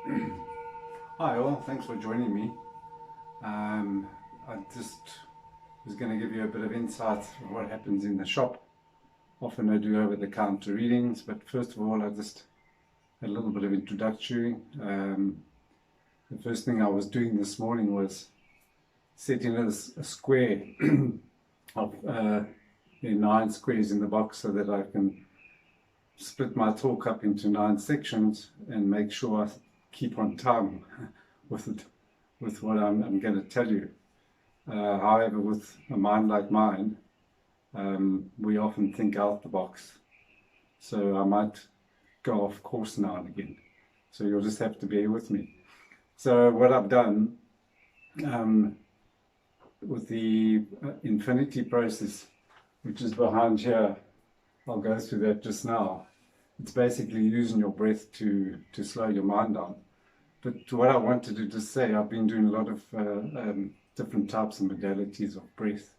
Hi all, thanks for joining me. I just was going to give you a bit of insight of what happens in the shop. Often I do over-the-counter readings, but first of all I just had a little bit of introductory. The first thing I was doing this morning was setting a square of 9 squares in the box so that I can split my talk up into 9 sections and make sure I keep on time with what I'm going to tell you. However, with a mind like mine, we often think out the box. So I might go off course now and again. So you'll just have to bear with me. So what I've done with the infinity process, which is behind here, I'll go through that just now. It's basically using your breath to slow your mind down. But what I wanted to just say, I've been doing a lot of different types and modalities of breath.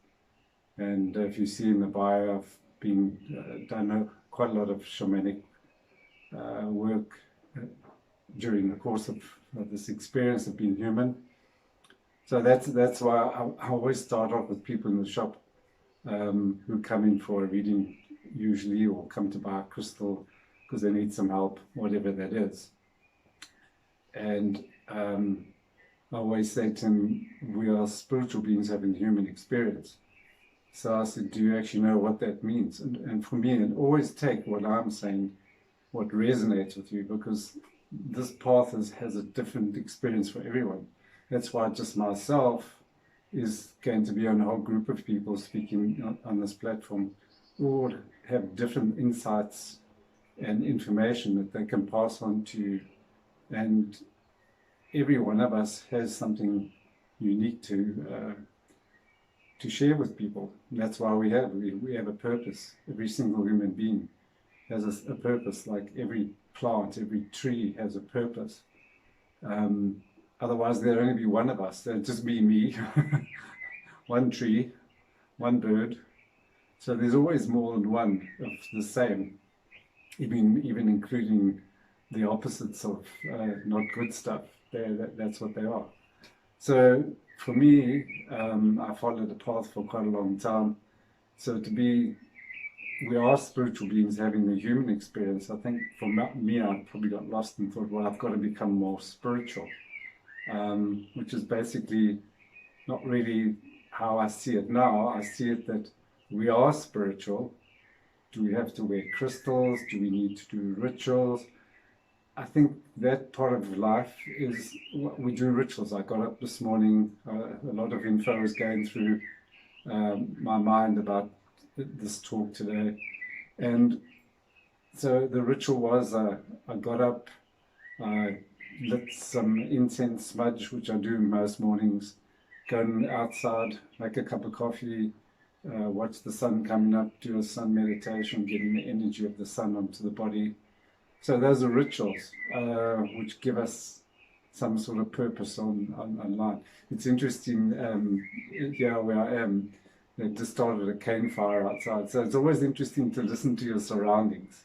And if you see in the bio, I've done quite a lot of shamanic work during the course of this experience of being human. So that's why I always start off with people in the shop who come in for a reading usually, or come to buy a crystal because they need some help, whatever that is. And I always say to them, we are spiritual beings having human experience. So I said, do you actually know what that means? And for me, and always take what I'm saying, what resonates with you, because this path has a different experience for everyone. That's why just myself is going to be on a whole group of people speaking on this platform, all have different insights and information that they can pass on to you. And every one of us has something unique to share with people. And that's why we have a purpose. Every single human being has a purpose, like every plant, every tree has a purpose. Otherwise there'd only be one of us. There'd just be me, one tree, one bird. So there's always more than one of the same, even including the opposites of not good stuff. That's what they are. So for me, I followed the path for quite a long time. So we are spiritual beings having the human experience. I think for me, I probably got lost and thought, well, I've got to become more spiritual, which is basically not really how I see it now. I see it that we are spiritual. Do we have to wear crystals? Do we need to do rituals? I think that part of life is what we do rituals. I got up this morning, a lot of info was going through my mind about this talk today. And so the ritual was I got up, I lit some incense smudge, which I do most mornings, go outside, make a cup of coffee, watch the sun coming up, do a sun meditation, getting the energy of the sun onto the body. So those are rituals which give us some sort of purpose on life. It's interesting, here where I am, they just started a campfire outside, so it's always interesting to listen to your surroundings.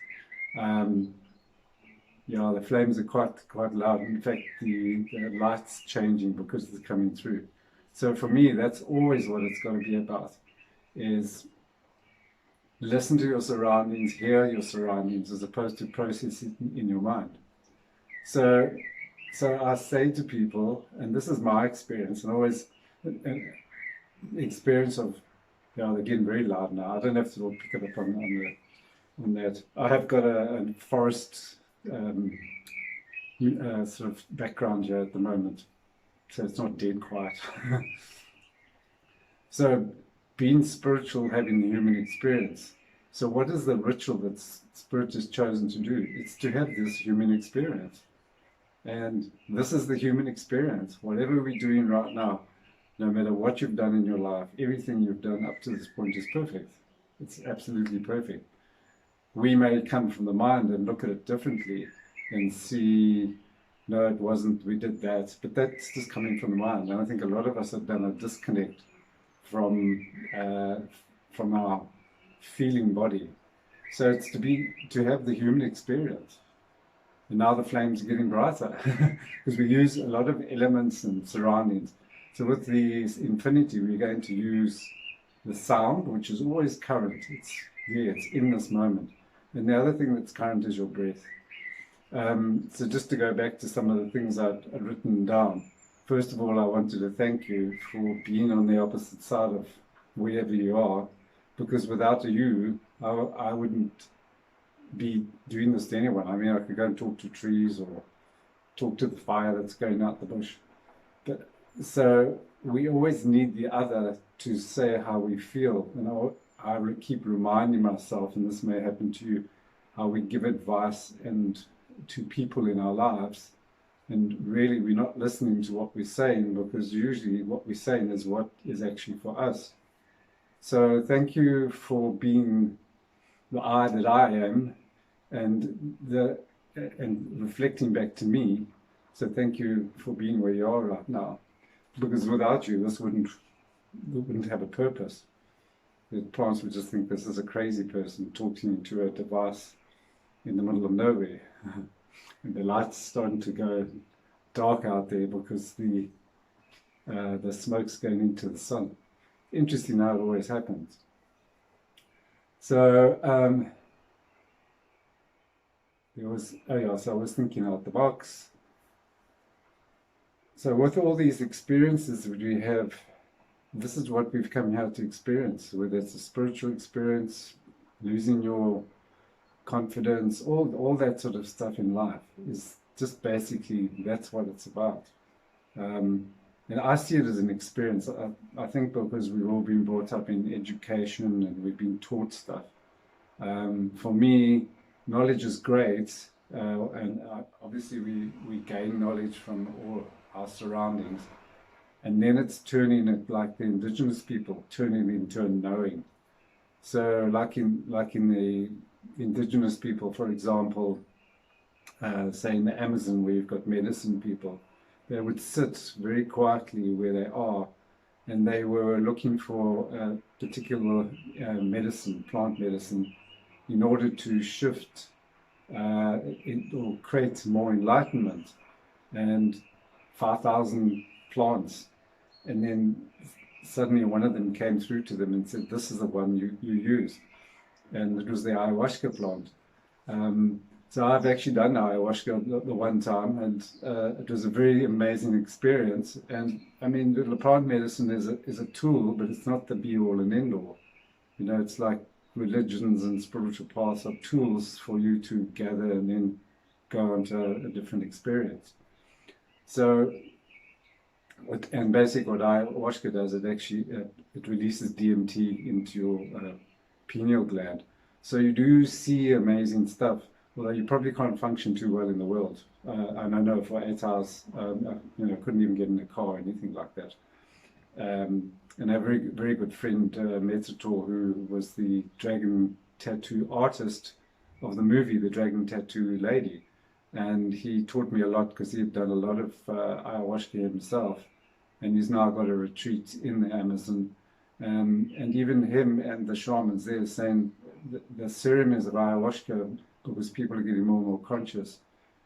Yeah, the flames are quite loud. In fact, the light's changing because it's coming through. So for me, that's always what it's got to be about, is listen to your surroundings, hear your surroundings, as opposed to process it in your mind. So I say to people, and this is my experience, and always an experience of, they're getting very loud now. I don't know if it'll pick it up on that. I have got a forest sort of background here at the moment, so it's not dead quiet. So being spiritual, having the human experience. So what is the ritual that Spirit has chosen to do? It's to have this human experience. And this is the human experience. Whatever we're doing right now, no matter what you've done in your life, everything you've done up to this point is perfect. It's absolutely perfect. We may come from the mind and look at it differently and see, no, it wasn't, we did that, but that's just coming from the mind. And I think a lot of us have done a disconnect from our feeling body. So it's to have the human experience. And now the flames are getting brighter because we use a lot of elements and surroundings. So with the infinity, we're going to use the sound, which is always current. It's there, it's in this moment. And the other thing that's current is your breath. So just to go back to some of the things I'd written down. First of all, I wanted to thank you for being on the opposite side of wherever you are, because without you, I wouldn't be doing this to anyone. I mean, I could go and talk to trees or talk to the fire that's going out the bush. But so we always need the other to say how we feel. And I keep reminding myself, and this may happen to you, how we give advice and to people in our lives, and really we're not listening to what we're saying, because usually what we're saying is what is actually for us. So thank you for being the I that I am, and reflecting back to me. So thank you for being where you are right now, because without you this wouldn't have a purpose. The plants would just think this is a crazy person talking to a device in the middle of nowhere. And the light's starting to go dark out there because the smoke's going into the sun. Interesting how it always happens. So so I was thinking out the box. So with all these experiences that we have, this is what we've come here to experience, whether it's a spiritual experience, losing your confidence, all that sort of stuff in life is just basically, that's what it's about. And I see it as an experience. I think because we've all been brought up in education and we've been taught stuff. For me, knowledge is great, and obviously we gain knowledge from all our surroundings, and then it's turning it, like the indigenous people, turning it into a knowing. So like in the indigenous people, for example, say in the Amazon where you've got medicine people, they would sit very quietly where they are, and they were looking for a particular medicine, plant medicine, in order to shift or create more enlightenment. And 5,000 plants, and then suddenly one of them came through to them and said, this is the one you use. And it was the ayahuasca plant. So I've actually done ayahuasca the one time, and it was a very amazing experience. And I mean, the plant medicine is a tool, but it's not the be-all and end-all. You know, it's like religions and spiritual paths are tools for you to gather and then go on to a different experience. So, and basically what ayahuasca does, it actually it releases DMT into your pineal gland. So you do see amazing stuff, although you probably can't function too well in the world. And I know for 8 hours, couldn't even get in a car or anything like that. And a very, very good friend, Metorology, who was the dragon tattoo artist of the movie, The Dragon Tattoo Lady. And he taught me a lot because he had done a lot of ayahuasca himself. And he's now got a retreat in the Amazon. And even him and the shamans there saying the ceremonies of ayahuasca, because people are getting more and more conscious,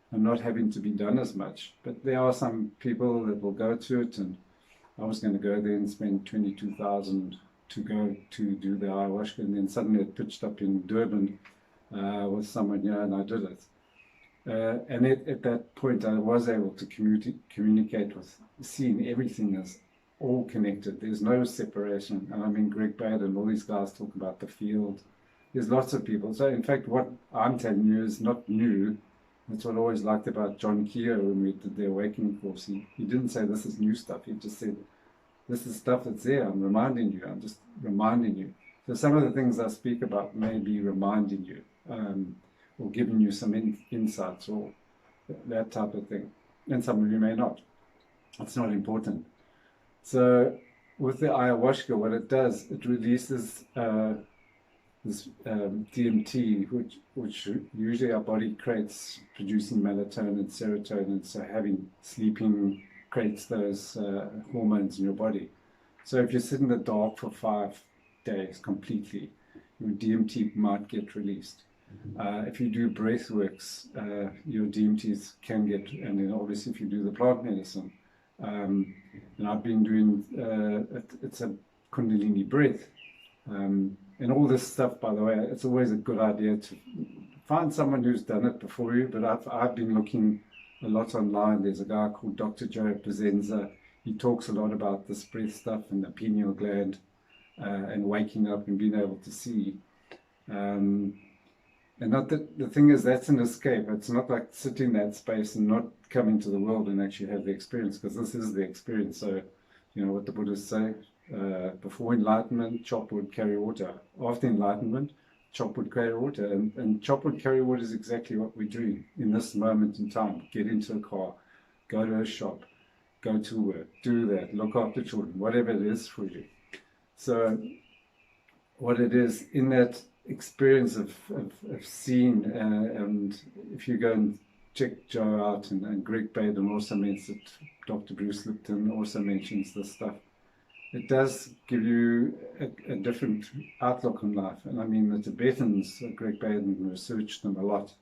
and not having to be done as much. But there are some people that will go to it, and I was going to go there and spend 22,000 to go to do the ayahuasca, and then suddenly it pitched up in Durban with someone here, and I did it. And at that point I was able to communicate with, seeing everything as all connected. There's no separation. And I mean, 𝘍𝘁𝘓 and all these guys talk about the field. There's lots of people. So in fact, what I'm telling you is not new. That's what I always liked about John Kehoe when we did the awakening course. He didn't say this is new stuff. He just said, this is stuff that's there. I'm reminding you. I'm just reminding you. So some of the things I speak about may be reminding you, or giving you some insights or that type of thing. And some of you may not. It's not important. So with the ayahuasca, what it does, it releases this DMT, which usually our body creates, producing melatonin and serotonin. So sleeping creates those hormones in your body. So if you sit in the dark for 5 days completely, your DMT might get released. If you do breath works, your DMTs can get, and then obviously if you do the plant medicine, and I've been doing, it's a Kundalini breath, and all this stuff, by the way, it's always a good idea to find someone who's done it before you, but I've been looking a lot online. There's a guy called Dr. 𝘍𝘠𝘍. He talks a lot about this breath stuff and the pineal gland, and waking up and being able to see. And not that, the thing is, that's an escape. It's not like sitting in that space and not coming to the world and actually have the experience, because this is the experience. So, you know what the Buddhists say, before enlightenment, chop wood, carry water. After enlightenment, chop wood, carry water. And chop wood, carry water is exactly what we're doing in this moment in time. Get into a car, go to a shop, go to work, do that, look after children, whatever it is for you. So what it is, in that experience of seeing, and if you go and check Joe out, and Greg Baden also mentions it, Dr. Bruce Lipton also mentions this stuff, it does give you a different outlook on life. And I mean, the Tibetans, Greg Baden researched them a lot,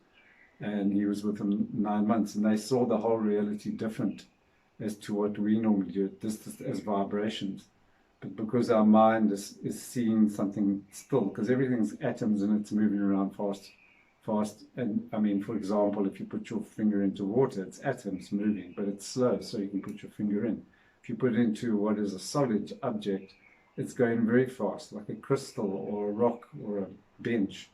and he was with them 9 months, and they saw the whole reality different as to what we normally do, just as vibrations. But because our mind is seeing something still, because everything's atoms and it's moving around fast. And I mean, for example, if you put your finger into water, it's atoms moving, but it's slow, so you can put your finger in. If you put it into what is a solid object, it's going very fast, like a crystal or a rock or a bench.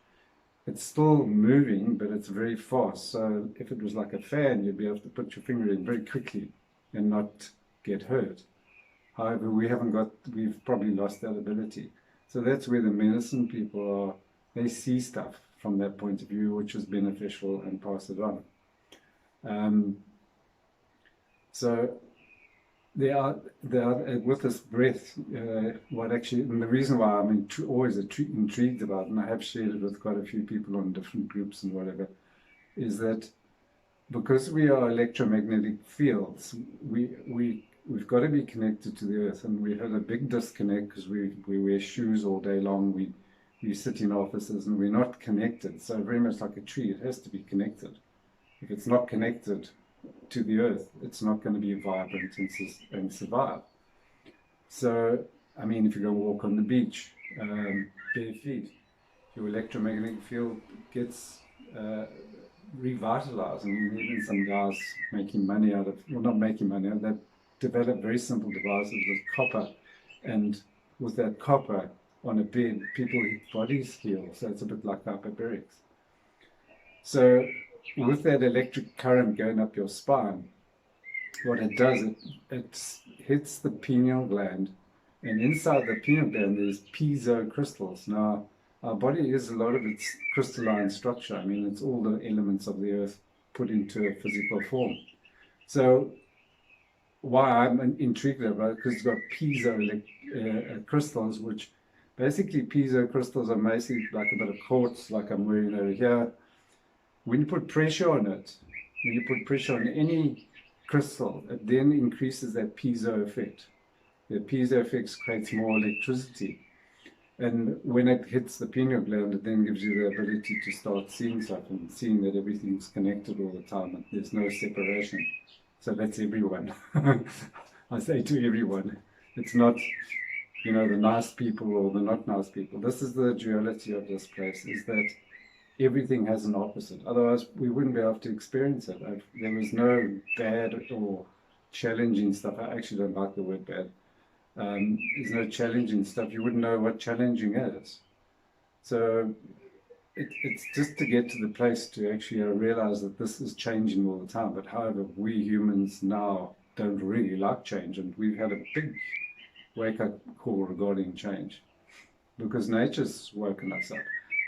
It's still moving, but it's very fast. So if it was like a fan, you'd be able to put your finger in very quickly and not get hurt. However, we've probably lost that ability. So that's where the medicine people are. They see stuff from that point of view, which is beneficial, and pass it on. So there are with this breath, what actually, and the reason why I'm always intrigued about it, and I have shared it with quite a few people on different groups and whatever, is that because we are electromagnetic fields, we've got to be connected to the earth, and we had a big disconnect because we wear shoes all day long, we sit in offices, and we're not connected. So very much like a tree, it has to be connected. If it's not connected to the earth, it's not going to be vibrant and survive. So, I mean, if you go walk on the beach, bare feet, your electromagnetic field gets revitalized. I mean, even some guys making money out of, well, not making money out of that, develop very simple devices with copper, and with that copper on a bed, people's bodies heal. So it's a bit like hyperbarics. So with that electric current going up your spine, what it does, it hits the pineal gland, and inside the pineal gland there's piezo crystals. Now, our body is a lot of its crystalline structure. I mean, it's all the elements of the earth put into a physical form. So why I'm intrigued about it, because it's got piezo crystals, which basically piezo crystals are basically like a bit of quartz, like I'm wearing over here. When you put pressure on it, when you put pressure on any crystal, it then increases that piezo effect. The piezo effect creates more electricity. And when it hits the pineal gland, it then gives you the ability to start seeing stuff and seeing that everything's connected all the time and there's no separation. So that's everyone. I say to everyone, it's not, you know, the nice people or the not nice people. This is the duality of this place, is that everything has an opposite. Otherwise, we wouldn't be able to experience it. There was no bad or challenging stuff. I actually don't like the word bad. There's no challenging stuff. You wouldn't know what challenging is. So it's just to get to the place to actually realize that this is changing all the time. But however, we humans now don't really like change, and we've had a big wake-up call regarding change because nature's woken us up.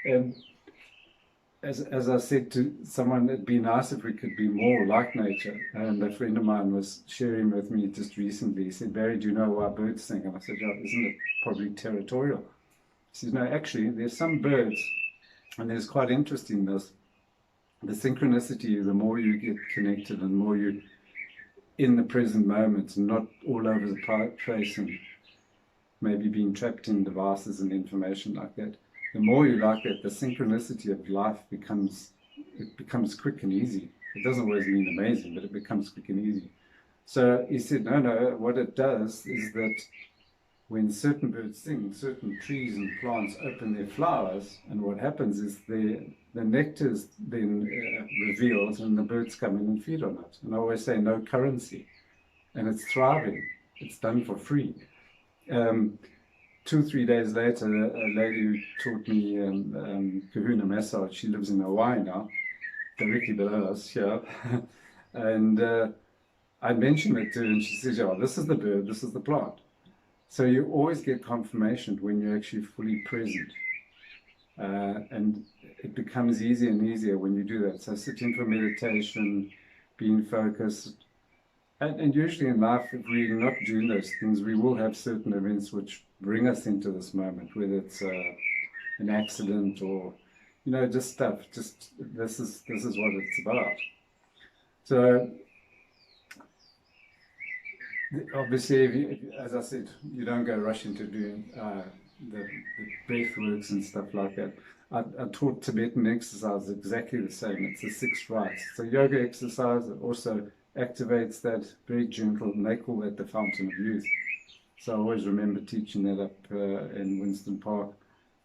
And as I said to someone, it'd be nice if we could be more like nature. And a friend of mine was sharing with me just recently. He said, "Barry, do you know why birds sing?" And I said, "Yeah, isn't it probably territorial?" He says, "No, actually, there's some birds, and there's quite interesting this. The synchronicity, the more you get connected and more you in the present moment and not all over the place and maybe being trapped in devices and information like that, the more you like it, the synchronicity of life becomes quick and easy. It doesn't always mean amazing, but it becomes quick and easy. So he said, no, what it does is that when certain birds sing, certain trees and plants open their flowers, and what happens is the nectar is then revealed and the birds come in and feed on it. And I always say no currency, and it's thriving. It's done for free. 2 or 3 days later, a lady who taught me kahuna massage, she lives in Hawaii now, directly below us here, and I mentioned it to her and she says, yeah, this is the bird, this is the plant. So you always get confirmation when you're actually fully present. And it becomes easier and easier when you do that. So sitting for meditation, being focused. And usually in life, if we're not doing those things, we will have certain events which bring us into this moment, whether it's an accident or, just stuff. Just this is what it's about. So obviously, as I said, you don't go rush into doing the breath works and stuff like that. I taught Tibetan exercise exactly the same. It's the 6 rites. It's a yoga exercise that also activates that, very gentle, and they call that the fountain of youth. So I always remember teaching that up in Winston Park,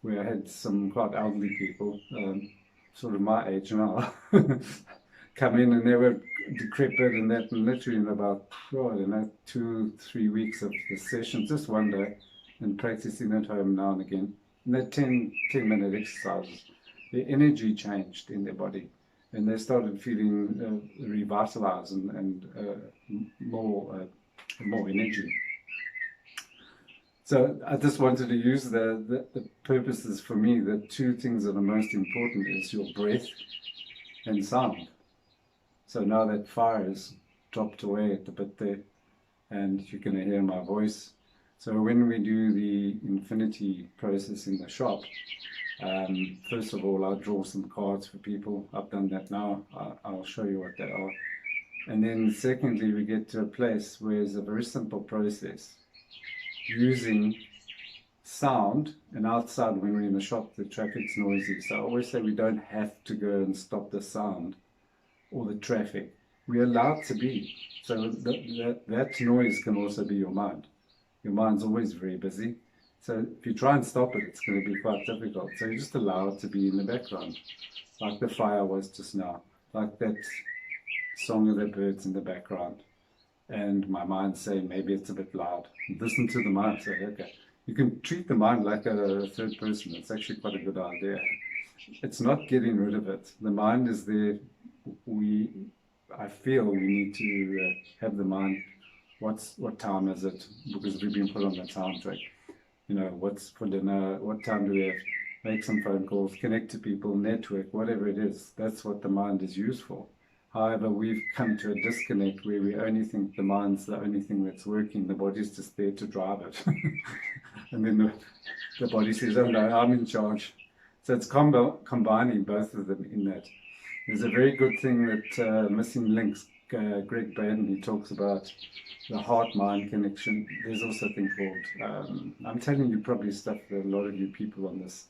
where I had some quite elderly people, sort of my age now, come in, and they were decrepit and that, and literally in about, 2 or 3 weeks of the session, just one day, and practicing at home now and again. And they're 10-minute exercises. Their energy changed in their body, and they started feeling revitalized and more energy. So I just wanted to use the purposes for me. The 2 things that are most important is your breath and sound. So now that fire has dropped away a bit there, and you're going to hear my voice. So when we do the infinity process in the shop, first of all, I'll draw some cards for people. I've done that now. I'll show you what they are. And then secondly, we get to a place where it's a very simple process. Using sound, and outside when we're in the shop, the traffic's noisy. So I always say we don't have to go and stop the sound or the traffic. We're allowed to be. So that noise can also be your mind. Your mind's always very busy. So if you try and stop it, it's going to be quite difficult. So you just allow it to be in the background, like the fire was just now, like that song of the birds in the background. And my mind saying, maybe it's a bit loud. Listen to the mind, say, okay. You can treat the mind like a third person. It's actually quite a good idea. It's not getting rid of it. The mind is there. I feel we need to have the mind. What time is it? Because we've been put on the time track. What's for dinner? What time do we have? Make some phone calls, connect to people, network, whatever it is. That's what the mind is used for. However, we've come to a disconnect where we only think the mind's the only thing that's working. The body's just there to drive it. And then the body says, oh no, I'm in charge. So it's combining both of them in that. There's a very good thing that Missing Links, Greg Braden, he talks about the heart-mind connection. There's also a thing called, I'm telling you probably stuff that a lot of you people on this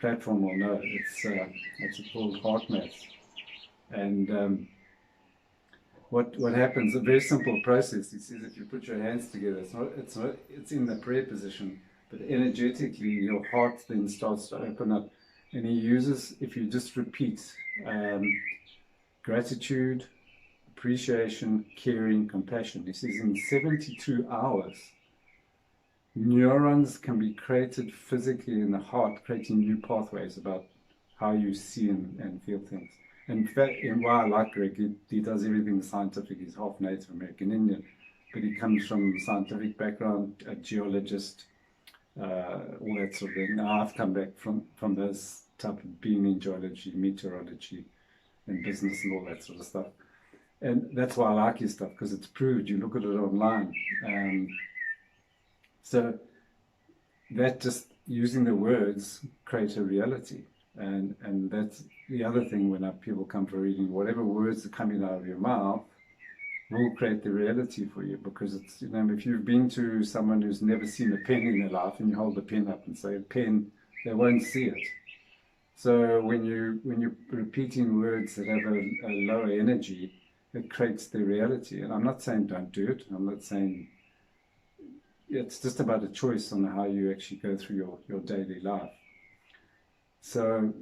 platform will know. It's called heart math. And what happens, a very simple process. He says if you put your hands together, it's in the prayer position, but energetically your heart then starts to open up. And he uses, if you just repeat, gratitude, appreciation, caring, compassion. He says in 72 hours, neurons can be created physically in the heart, creating new pathways about how you see and feel things. In fact, and why I like Greg, he does everything scientific. He's half Native American Indian, but he comes from a scientific background, a geologist, all that sort of thing. Now I've come back from those type of being in geology, meteorology, and business and all that sort of stuff. And that's why I like his stuff, because it's proved. You look at it online. So that just using the words create a reality. And that's the other thing when people come for reading, whatever words are coming out of your mouth will create the reality for you, because it's, if you've been to someone who's never seen a pen in their life and you hold the pen up and say, pen, they won't see it. So when you're repeating words that have a lower energy, it creates the reality. And I'm not saying don't do it. I'm not saying, it's just about a choice on how you actually go through your daily life. So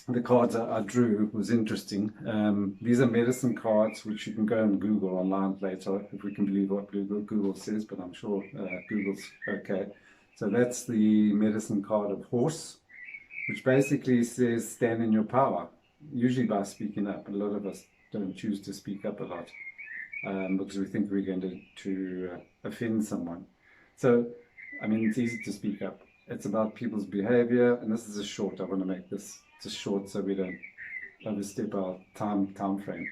the cards I drew was interesting. These are medicine cards, which you can go and Google online later, if we can believe what Google says, but I'm sure Google's okay. So that's the medicine card of horse, which basically says stand in your power, usually by speaking up. A lot of us don't choose to speak up a lot because we think we're going to offend someone. So, I mean, it's easy to speak up. It's about people's behavior, and this is a short. I want to make this just short so we don't overstep our time frame.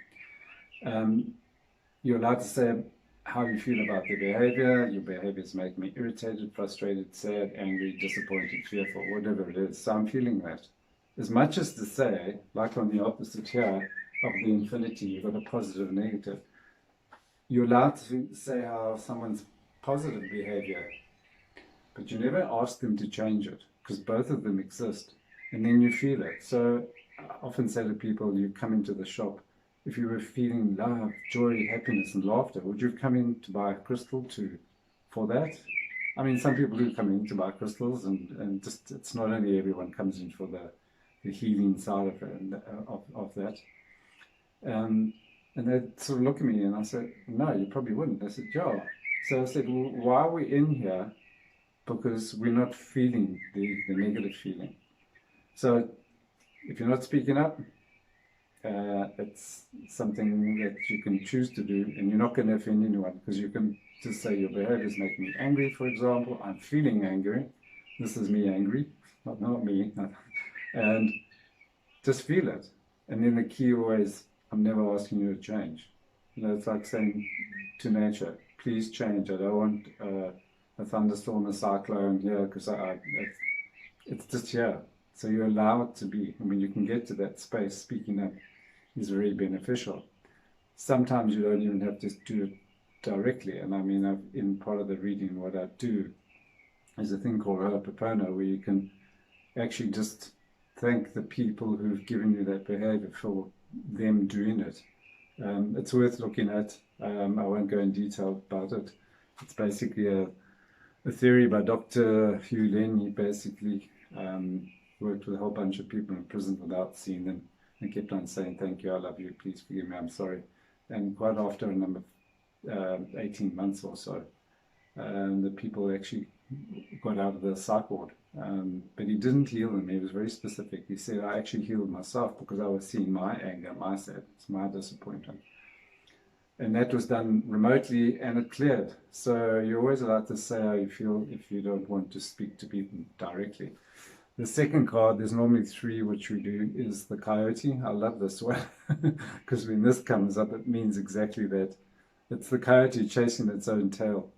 You're allowed to say how you feel about their behavior. Your behaviors make me irritated, frustrated, sad, angry, disappointed, fearful, whatever it is. So I'm feeling that. As much as to say, like on the opposite here of the infinity, you've got a positive and negative. You're allowed to say how someone's positive behavior, but you never ask them to change it, because both of them exist, and then you feel it. So I often say to people, you come into the shop, if you were feeling love, joy, happiness and laughter, would you have come in to buy a crystal for that? I mean, some people do come in to buy crystals, and just, it's not only everyone comes in for the healing side of that. And they sort of look at me and I said, no, you probably wouldn't. They said, yeah. So I said, well, why are we in here? Because we're not feeling the negative feeling. So if you're not speaking up, it's something that you can choose to do, and you're not going to offend anyone, because you can just say your behaviors make me angry, for example. I'm feeling angry. This is me angry, not me. And just feel it. And then the key always, I'm never asking you to change. You know, it's like saying to nature, please change. I don't want a thunderstorm, a cyclone here, because it's just here. So you allow it to be. And when you can get to that space, speaking up is very beneficial. Sometimes you don't even have to do it directly. And I mean, in part of the reading, what I do is a thing called 𝘍𝘭𝘏, where you can actually just thank the people who've given you that behavior for them doing it. It's worth looking at. I won't go in detail about it. It's basically a theory by Dr. Hugh Lynn. He basically worked with a whole bunch of people in prison without seeing them, and kept on saying, thank you, I love you, please forgive me, I'm sorry. And quite after a number of 18 months or so, the people actually got out of the psych ward. But he didn't heal them. He was very specific. He said, I actually healed myself because I was seeing my anger, my sadness, my disappointment. And that was done remotely, and it cleared. So you're always allowed to say how you feel if you don't want to speak to people directly. The second card, there's normally three, which we do, is the coyote. I love this one because when this comes up, it means exactly that. It's the coyote chasing its own tail.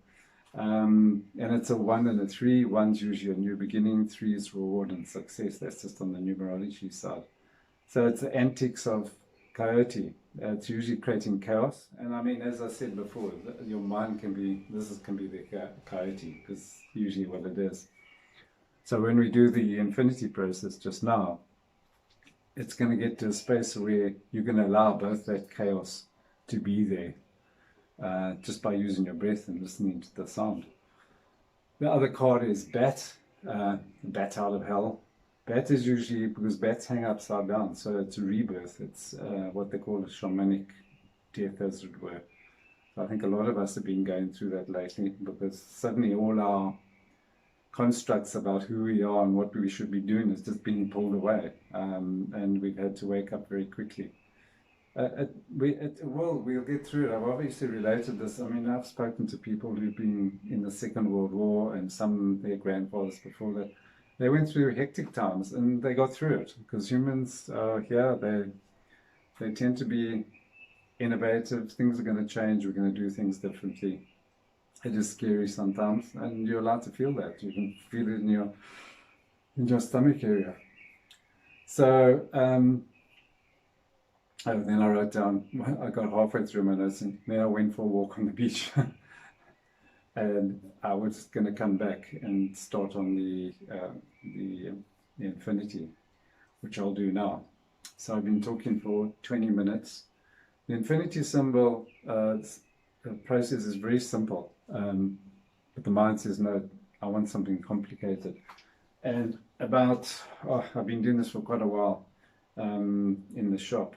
And it's a 1 and a 3. 1's usually a new beginning, 3 is reward and success. That's just on the numerology side. So it's the antics of coyote. It's usually creating chaos. And I mean, as I said before, your mind can be the coyote, is usually what it is. So when we do the infinity process just now, it's going to get to a space where you're going to allow both that chaos to be there. Just by using your breath and listening to the sound. The other card is bat, bat out of hell. Bat is usually, because bats hang upside down, so it's a rebirth. It's what they call a shamanic death, as it were. So I think a lot of us have been going through that lately, because suddenly all our constructs about who we are and what we should be doing is just being pulled away, and we've had to wake up very quickly. We'll get through it. I've obviously related this. I mean, I've spoken to people who've been in the Second World War, and some their grandfathers before that. They went through hectic times and they got through it, because humans here, they tend to be innovative. Things are going to change. We're going to do things differently. It is scary sometimes, and you're allowed to feel that. You can feel it in your stomach area. So then I wrote down, I got halfway through my notes, and then I went for a walk on the beach. and I was going to come back and start on the infinity, which I'll do now. So I've been talking for 20 minutes. The infinity symbol, the process is very simple, but the mind says, no, I want something complicated. And I've been doing this for quite a while in the shop.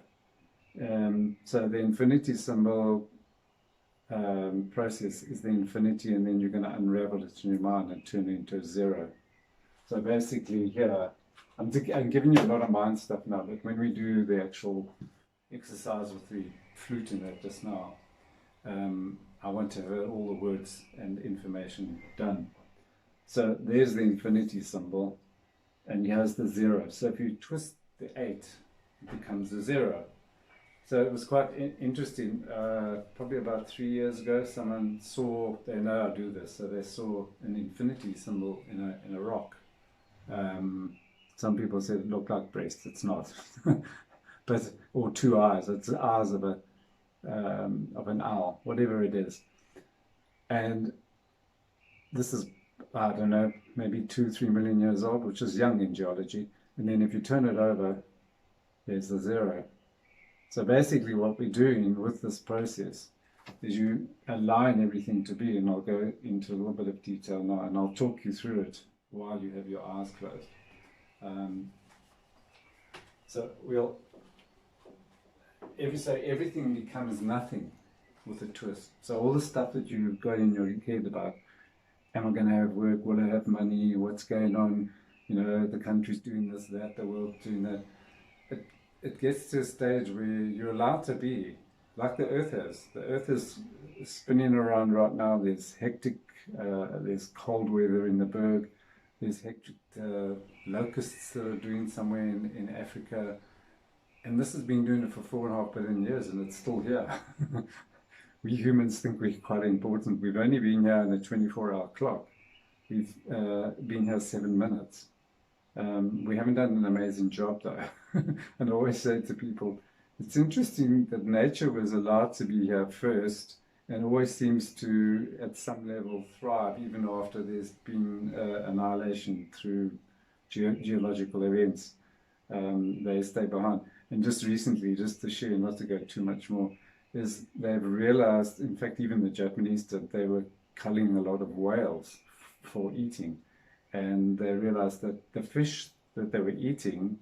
So the infinity symbol process is the infinity, and then you're going to unravel it in your mind and turn it into a zero. So basically here, I'm giving you a lot of mind stuff now, but when we do the actual exercise with the flute in it just now, I want to have all the words and information done. So there's the infinity symbol, and here's the zero. So if you twist the 8, it becomes a 0. So it was quite interesting. Probably about 3 years ago, someone saw, they know I do this, so they saw an infinity symbol in a rock. Some people said it looked like breasts. It's not, but or 2 eyes. It's the eyes of an owl, whatever it is. And this is, I don't know, maybe 2-3 million years old, which is young in geology. And then if you turn it over, there's the 0. So basically what we're doing with this process is you align everything to be, and I'll go into a little bit of detail now, and I'll talk you through it while you have your eyes closed. So everything becomes nothing with a twist. So all the stuff that you've got in your head about, am I going to have work, will I have money, what's going on, you know, the country's doing this, that, the world's doing that. It gets to a stage where you're allowed to be like the Earth is. The Earth is spinning around right now. There's hectic, there's cold weather in the Berg. There's hectic locusts that are doing somewhere in Africa. And this has been doing it for 4.5 billion years, and it's still here. We humans think we're quite important. We've only been here in a 24-hour clock. We've been here 7 minutes. We haven't done an amazing job though. And I always say to people, it's interesting that nature was allowed to be here first and always seems to, at some level, thrive even after there's been annihilation through geological events. They stay behind. And just recently, just to share, not to go too much more, is they've realized, in fact even the Japanese did, they were culling a lot of whales for eating. And they realized that the fish that they were eating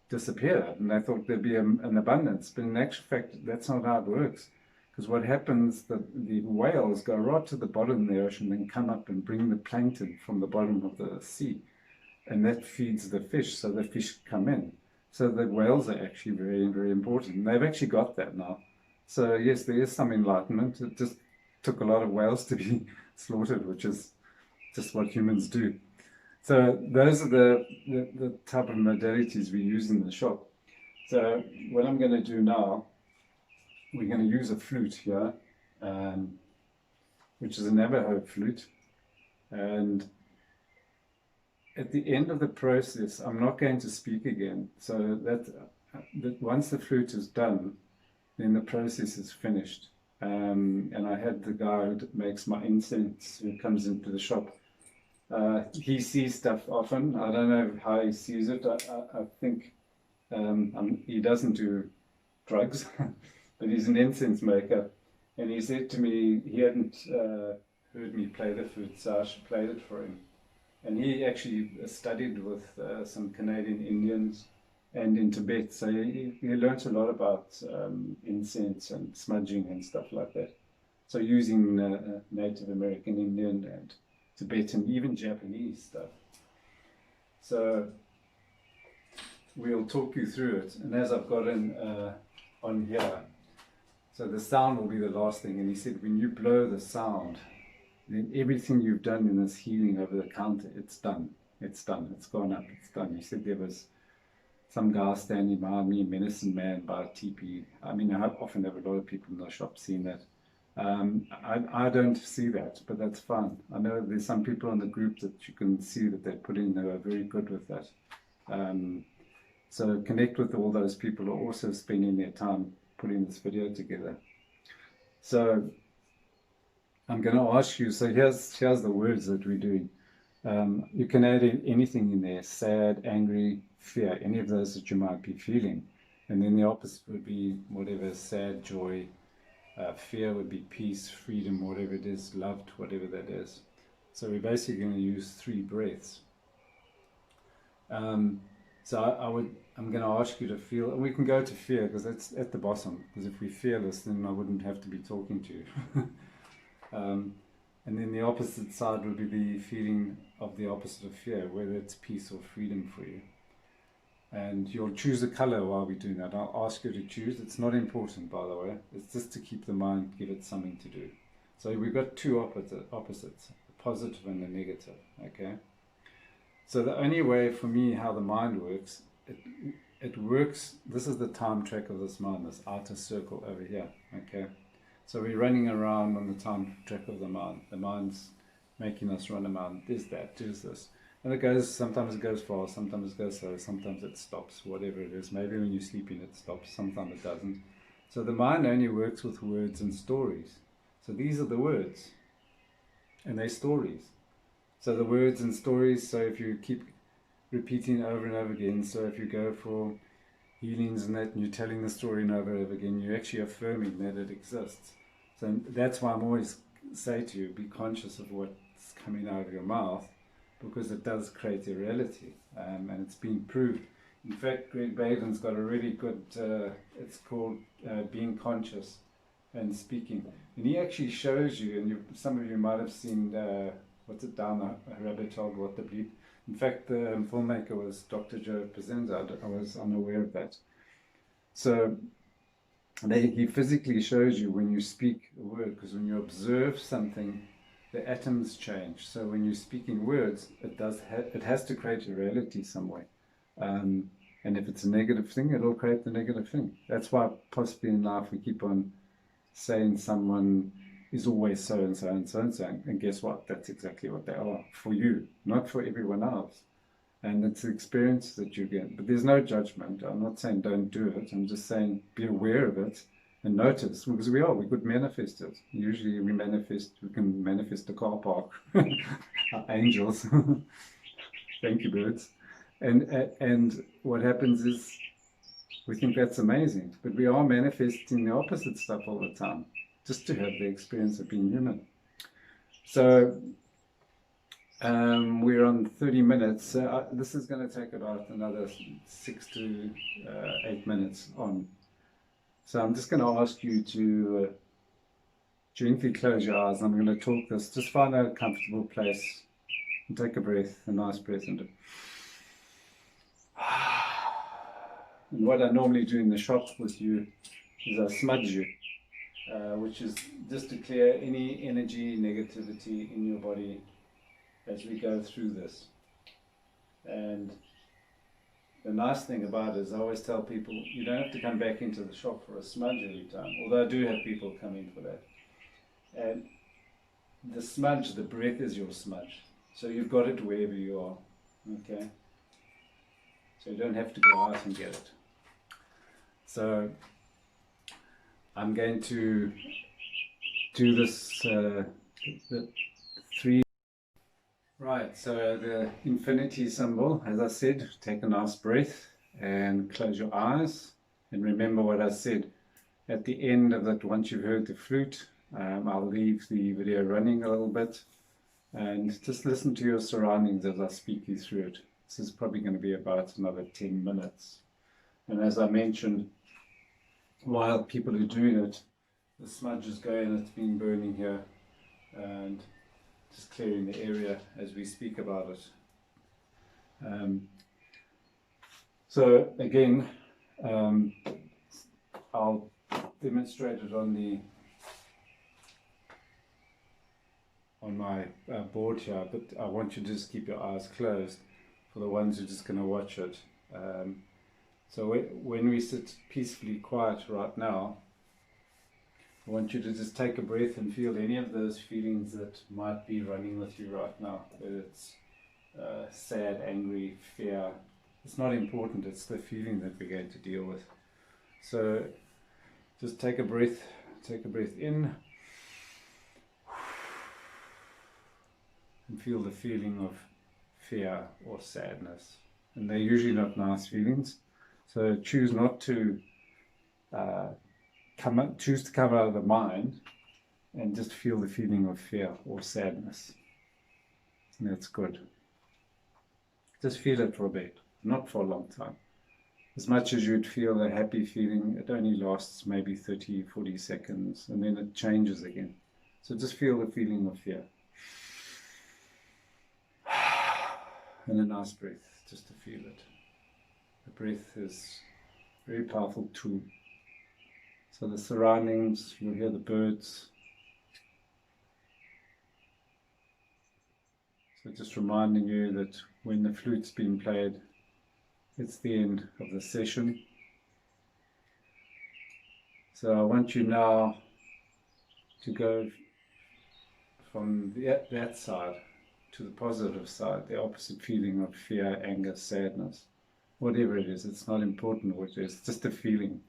disappeared, and they thought there'd be an abundance. But in actual fact, that's not how it works. Because what happens, the whales go right to the bottom of the ocean and come up and bring the plankton from the bottom of the sea. And that feeds the fish, so the fish come in. So the whales are actually very, very important. And they've actually got that now. So yes, there is some enlightenment. It just took a lot of whales to be slaughtered, which is just what humans do. So those are the type of modalities we use in the shop. So what I'm going to do now, we're going to use a flute here, which is a Navajo flute. And at the end of the process, I'm not going to speak again. So that once the flute is done, then the process is finished. And I had the guy who makes my incense, who comes into the shop. He sees stuff often. I don't know how he sees it. I think he doesn't do drugs, but he's an incense maker. And he said to me he hadn't heard me play the flute, so I should play it for him. And he actually studied with some Canadian Indians and in Tibet, so he learnt a lot about incense and smudging and stuff like that. So using Native American Indian and Tibetan, even Japanese stuff. So we'll talk you through it. And as I've got on here, so the sound will be the last thing. And he said, when you blow the sound, then everything you've done in this healing over the counter, it's done. It's done. It's gone up. It's done. He said there was some guy standing behind me, medicine man by a teepee. I mean, I often have a lot of people in the shop seeing that. I don't see that, but that's fine. I know there's some people in the group that you can see that they put in, they are very good with that. So connect with all those people who are also spending their time putting this video together. So I'm going to ask you, so here's the words that we're doing. You can add anything in there, sad, angry, fear, any of those that you might be feeling. And then the opposite would be whatever, sad, joy, fear would be peace, freedom, whatever it is, loved, whatever that is. So we're basically going to use 3 breaths. So I'm going to ask you to feel, and we can go to fear because that's at the bottom, because if we're fearless, then I wouldn't have to be talking to you. And then the opposite side would be the feeling of the opposite of fear, whether it's peace or freedom for you. And you'll choose a color while we're doing that. I'll ask you to choose. It's not important, by the way. It's just to keep the mind, give it something to do. So we've got 2 opposites, the positive and the negative, okay? So the only way for me how the mind works, it works, this is the time track of this mind, this outer circle over here, okay? So we're running around on the time track of the mind. The mind's making us run around. There's that, there's this. And it goes, sometimes it goes fast, sometimes it goes slow, sometimes it stops, whatever it is. Maybe when you're sleeping it stops, sometimes it doesn't. So the mind only works with words and stories. So these are the words, and they're stories. So the words and stories, so if you keep repeating over and over again, so if you go for healings and that, and you're telling the story over and over again, you're actually affirming that it exists. So that's why I'm always say to you, be conscious of what's coming out of your mouth, because it does create a reality, and it's been proved. In fact, Greg Baden's got a really good, it's called Being Conscious and Speaking. And he actually shows you, and some of you might have seen, what's it, 𝘍𝘬𝘠𝘏 𝘠𝘪𝘗𝘠. In fact, the filmmaker was Dr. Joe Presenta. I was unaware of that. So he physically shows you when you speak a word, because when you observe something, the atoms change. So when you're speaking words, it has to create a reality some way. And if it's a negative thing, it'll create the negative thing. That's why possibly in life we keep on saying someone is always so and so and so and so. And guess what? That's exactly what they are for you, not for everyone else. And it's the experience that you get. But there's no judgment. I'm not saying don't do it. I'm just saying be aware of it and notice, because we could manifest it. Usually we can manifest the car park, our angels. Thank you, birds. And what happens is we think that's amazing, but we are manifesting the opposite stuff all the time, just to have the experience of being human. So we're on 30 minutes. So this is going to take about another 6 to 8 minutes on. So I'm just going to ask you to gently close your eyes. I'm going to talk this. Just find a comfortable place and take a breath, a nice breath into it. And what I normally do in the shop with you is I smudge you, which is just to clear any energy, negativity in your body as we go through this. And the nice thing about it is I always tell people you don't have to come back into the shop for a smudge every time, although I do have people come in for that. And the smudge, the breath is your smudge. So you've got it wherever you are, okay? So you don't have to go out and get it. So I'm going to do this, the 3. Right, so the infinity symbol, as I said, take a nice breath and close your eyes. And remember what I said at the end of that, once you've heard the flute, I'll leave the video running a little bit and just listen to your surroundings as I speak you through it. This is probably going to be about another 10 minutes. And as I mentioned, while people are doing it, the smudge is going, it's been burning here, and just clearing the area as we speak about it. So again, I'll demonstrate it on my board here, but I want you to just keep your eyes closed for the ones who are just going to watch it. So when we sit peacefully quiet right now, I want you to just take a breath and feel any of those feelings that might be running with you right now, whether it's sad, angry, fear. It's not important, it's the feeling that we're going to deal with. So just take a breath in and feel the feeling of fear or sadness. And they're usually not nice feelings. So choose not to choose to come out of the mind and just feel the feeling of fear or sadness. And that's good. Just feel it for a bit, not for a long time. As much as you'd feel a happy feeling, it only lasts maybe 30, 40 seconds, and then it changes again. So just feel the feeling of fear. And a nice breath, just to feel it. The breath is a very powerful tool. So the surroundings, you'll hear the birds. So just reminding you that when the flute's been played, it's the end of the session. So I want you now to go from that side to the positive side, the opposite feeling of fear, anger, sadness, whatever it is. It's not important what it is, it's just a feeling.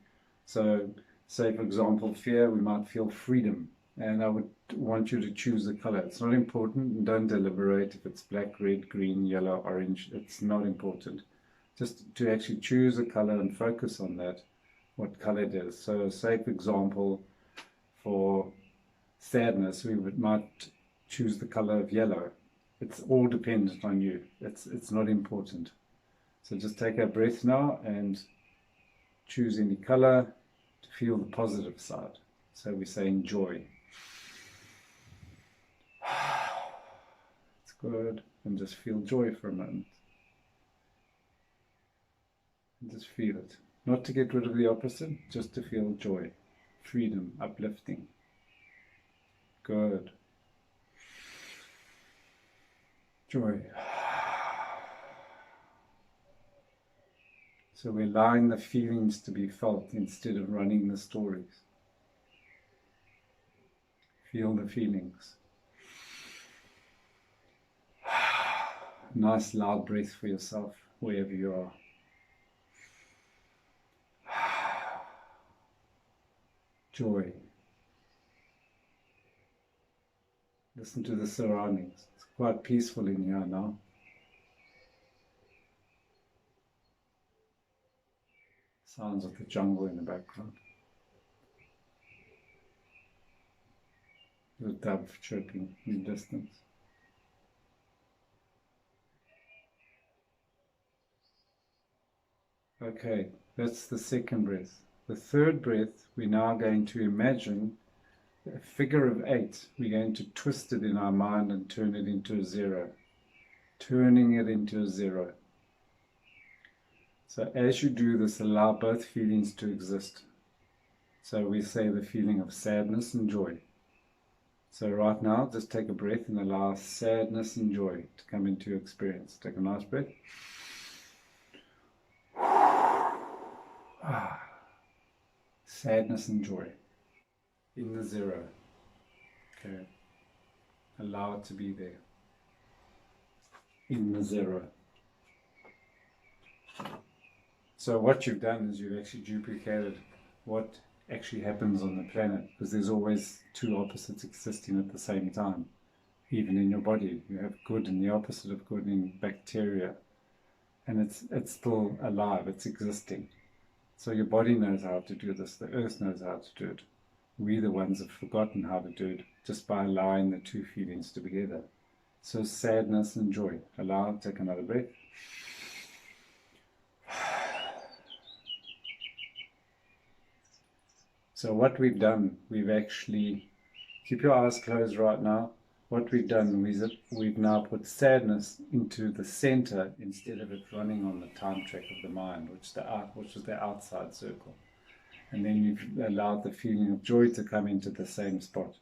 So say for example fear, we might feel freedom, and I would want you to choose the color. It's not important, and don't deliberate if it's black, red, green, yellow, orange. It's not important. Just to actually choose a color and focus on that, what color it is. So say for example for sadness, we might choose the color of yellow. It's all dependent on you. It's not important. So just take a breath now and choose any color to feel the positive side. So we say enjoy. It's good. And just feel joy for a moment. And just feel it. Not to get rid of the opposite, just to feel joy, freedom, uplifting. Good. Joy. So we're allowing the feelings to be felt instead of running the stories. Feel the feelings. Nice loud breath for yourself, wherever you are. Joy. Listen to the surroundings. It's quite peaceful in here now. Sounds of the jungle in the background. The dove chirping in the distance. Okay, that's the second breath. The third breath, we're now going to imagine a figure of 8. We're going to twist it in our mind and turn it into a 0. Turning it into a 0. So as you do this, allow both feelings to exist. So we say the feeling of sadness and joy. So right now, just take a breath and allow sadness and joy to come into your experience. Take a nice breath. Sadness and joy in the 0. Okay. Allow it to be there. In the 0. So what you've done is you've actually duplicated what actually happens on the planet, because there's always two opposites existing at the same time. Even in your body, you have good and the opposite of good in bacteria, and it's still alive, it's existing. So your body knows how to do this, the earth knows how to do it. We the ones have forgotten how to do it just by allowing the two feelings to be together. So sadness and joy. Allow, take another breath. So what we've done, we've actually, keep your eyes closed right now. What we've done is we've now put sadness into the center instead of it running on the time track of the mind, which is the outside circle. And then you've allowed the feeling of joy to come into the same spot.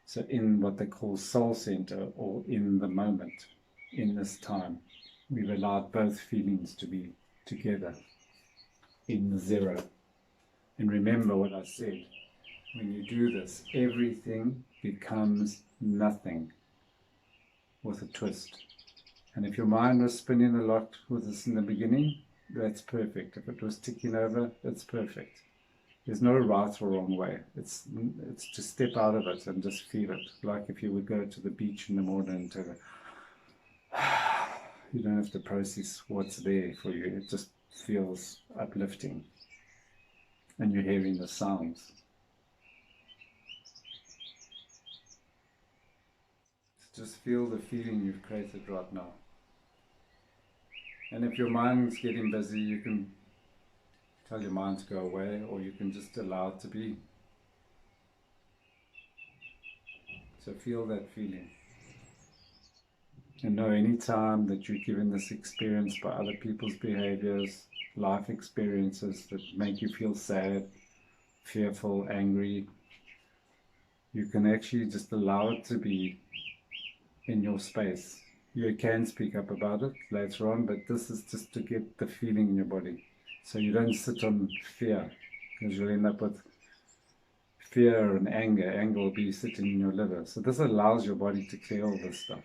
So in what they call soul center, or in the moment, in this time, we've allowed both feelings to be together in the 0. And remember what I said, when you do this, everything becomes nothing with a twist. And if your mind was spinning a lot with this in the beginning, that's perfect. If it was ticking over, that's perfect. There's no right or wrong way. It's to step out of it and just feel it. Like if you would go to the beach in the morning and You don't have to process what's there for you. It just feels uplifting. And you're hearing the sounds. Just feel the feeling you've created right now. And if your mind's getting busy, you can tell your mind to go away, or you can just allow it to be. So feel that feeling. And know any time that you're given this experience by other people's behaviors, life experiences that make you feel sad, fearful, angry, you can actually just allow it to be in your space. You can speak up about it later on, but this is just to get the feeling in your body. So you don't sit on fear, because you'll end up with fear and anger. Anger will be sitting in your liver. So this allows your body to clear all this stuff,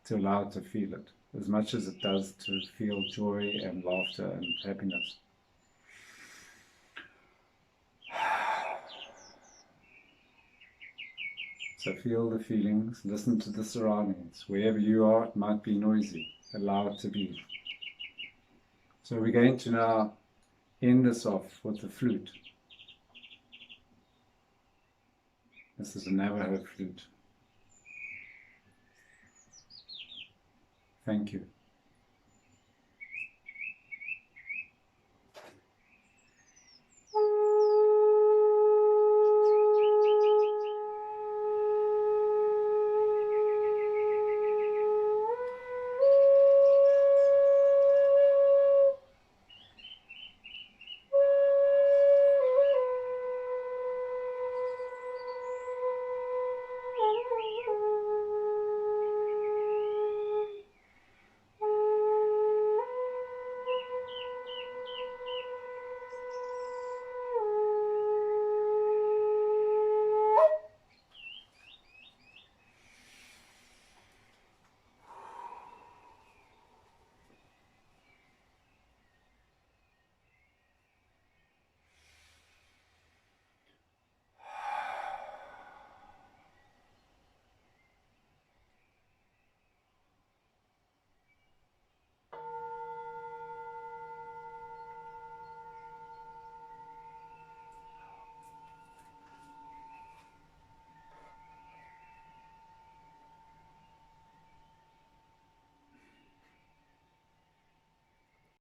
to allow it to feel it, as much as it does to feel joy and laughter and happiness. So feel the feelings, listen to the surroundings. Wherever you are, it might be noisy. Allow it to be. So we're going to now end this off with the flute. This is a Navajo flute. Thank you.